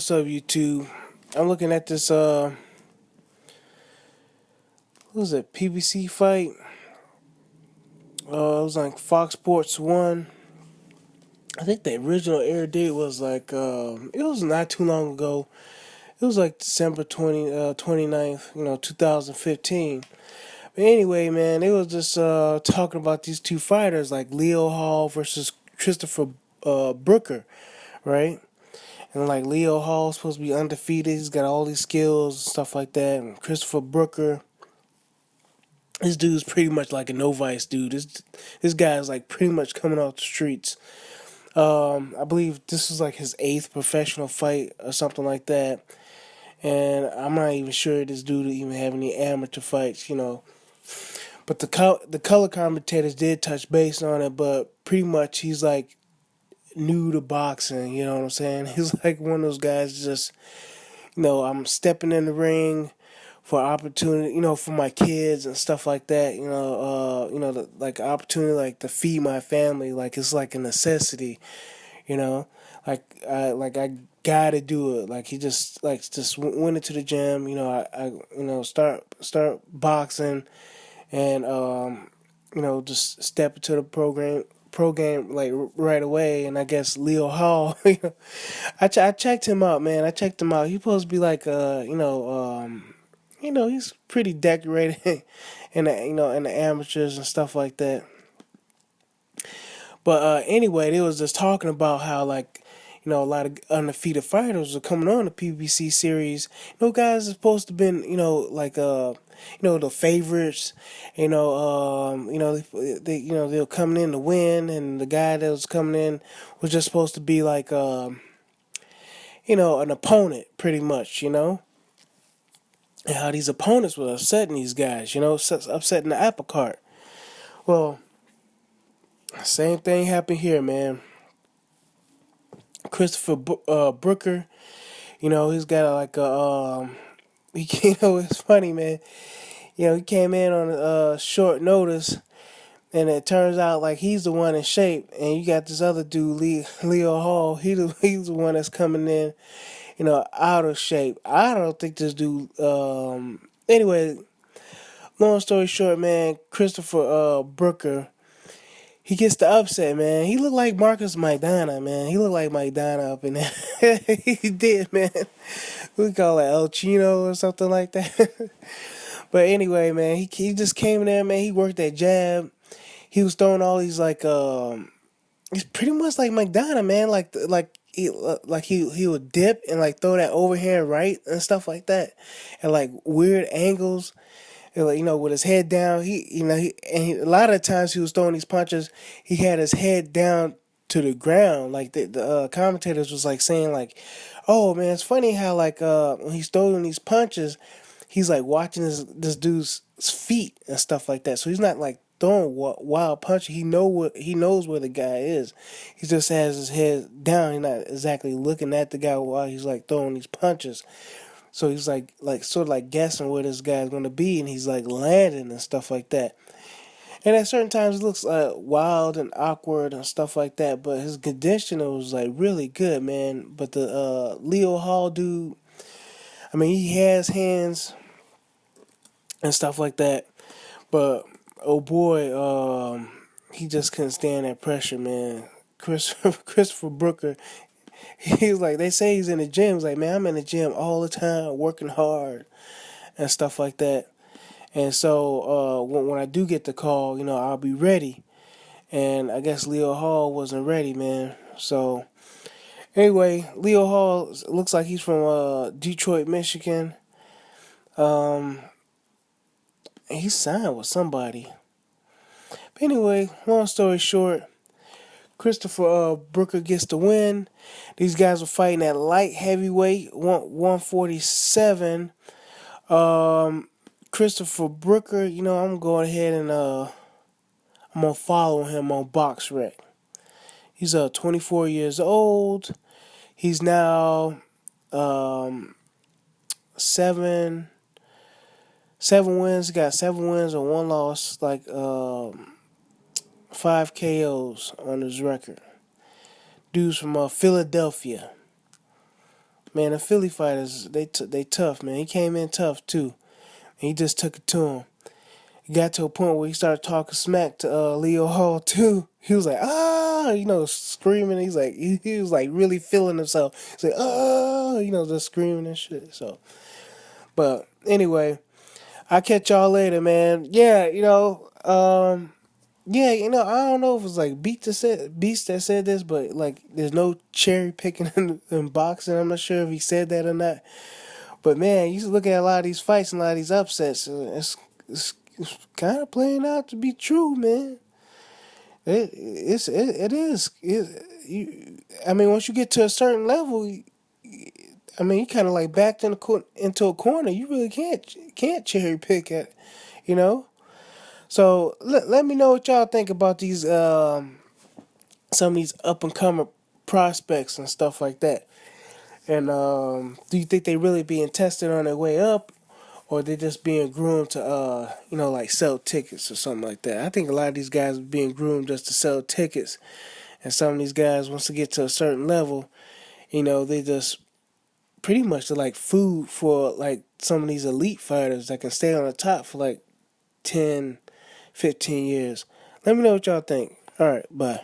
what's up, YouTube? I'm looking at this, what was it, PBC fight? It was like Fox Sports 1. I think the original air date was like, it was not too long ago. It was like December 29th, 2015. But anyway, man, they was just talking about these two fighters, like Leo Hall versus Christopher Brooker, right? And like Leo Hall's supposed to be undefeated. He's got all these skills and stuff like that. And Christopher Brooker, this dude's pretty much like a novice dude. This guy's like pretty much coming off the streets. I believe this is like his 8th professional fight or something like that. And I'm not even sure this dude will even have any amateur fights. But the color commentators did touch base on it, but pretty much he's like new to boxing. You know what I'm saying? He's like one of those guys just, I'm stepping in the ring for opportunity, for my kids and stuff like that. Like opportunity, like to feed my family, like it's like a necessity. You know, I gotta do it. Like he just went into the gym. I start boxing, and just step into the program like right away. And I guess Leo Hall, I checked him out, man. I checked him out. He's supposed to be like he's pretty decorated in the amateurs and stuff like that. But anyway, they was just talking about how like a lot of undefeated fighters are coming on the PBC series. Guys are supposed to been like the favorites. They're coming in to win, and the guy that was coming in was just supposed to be like an opponent, pretty much. And how these opponents were upsetting these guys, upsetting the apple cart. Well, same thing happened here, man. Christopher Brooker, he's got like it's funny, man. He came in on short notice, and it turns out like he's the one in shape, and you got this other dude, Leo Hall. He's the one that's coming in, out of shape. I don't think this dude. Anyway, long story short, man, Christopher Brooker, he gets the upset, man. He looked like Marcus Maidana, man. He looked like Maidana up in there. He did, man. We call it El Chino or something like that. But anyway, man, he just came in there, man. He worked that jab. He was throwing all these like he's pretty much like Maidana, man. He would dip and like throw that overhand right and stuff like that, and like weird angles. And like, with his head down, a lot of times he was throwing these punches. He had his head down to the ground. Like the commentators was like saying like, "Oh man, it's funny how like when he's throwing these punches, he's like watching this dude's feet and stuff like that. So he's not like throwing wild punches. He knows where the guy is. He just has his head down. He's not exactly looking at the guy while he's like throwing these punches." So he's like sort of like guessing where this guy's gonna be, and he's like landing and stuff like that. And at certain times it looks wild and awkward and stuff like that. But his condition was like really good, man. But the Leo Hall dude, I mean, he has hands and stuff like that. But oh boy, he just couldn't stand that pressure, man. Christopher Brooker, he's like, they say he's in the gym. He's like, man, I'm in the gym all the time, working hard and stuff like that. And so when I do get the call, I'll be ready. And I guess Leo Hall wasn't ready, man. So anyway, Leo Hall looks like he's from Detroit, Michigan. And he signed with somebody. But anyway, long story short, Christopher Brooker gets the win. These guys were fighting at light heavyweight, 147. Christopher Brooker, I'm going ahead and I'm gonna follow him on BoxRec. He's 24 years old. He's now seven wins. He got 7 wins and 1 loss, like 5 KOs on his record. Dude's from Philadelphia. Man, the Philly fighters, they tough, man. He came in tough too, and he just took it to him. He got to a point where he started talking smack to Leo Hall too. He was like, screaming. He was like really feeling himself. He's like, just screaming and shit. So, but anyway, I'll catch y'all later, man. Yeah, yeah, I don't know if it was like Beast that said this, but like, there's no cherry picking in boxing. I'm not sure if he said that or not. But man, you look at a lot of these fights and a lot of these upsets. It's kind of playing out to be true, man. It is. I mean, once you get to a certain level, I mean, you kind of like backed into a corner. You really can't cherry pick it, you know. So let me know what y'all think about these some of these up and coming prospects and stuff like that. And do you think they really being tested on their way up, or they just being groomed to like sell tickets or something like that? I think a lot of these guys are being groomed just to sell tickets, and some of these guys, once they get to a certain level, they just pretty much like food for like some of these elite fighters that can stay on the top for like 10, 15 years. Let me know what y'all think. All right, bye.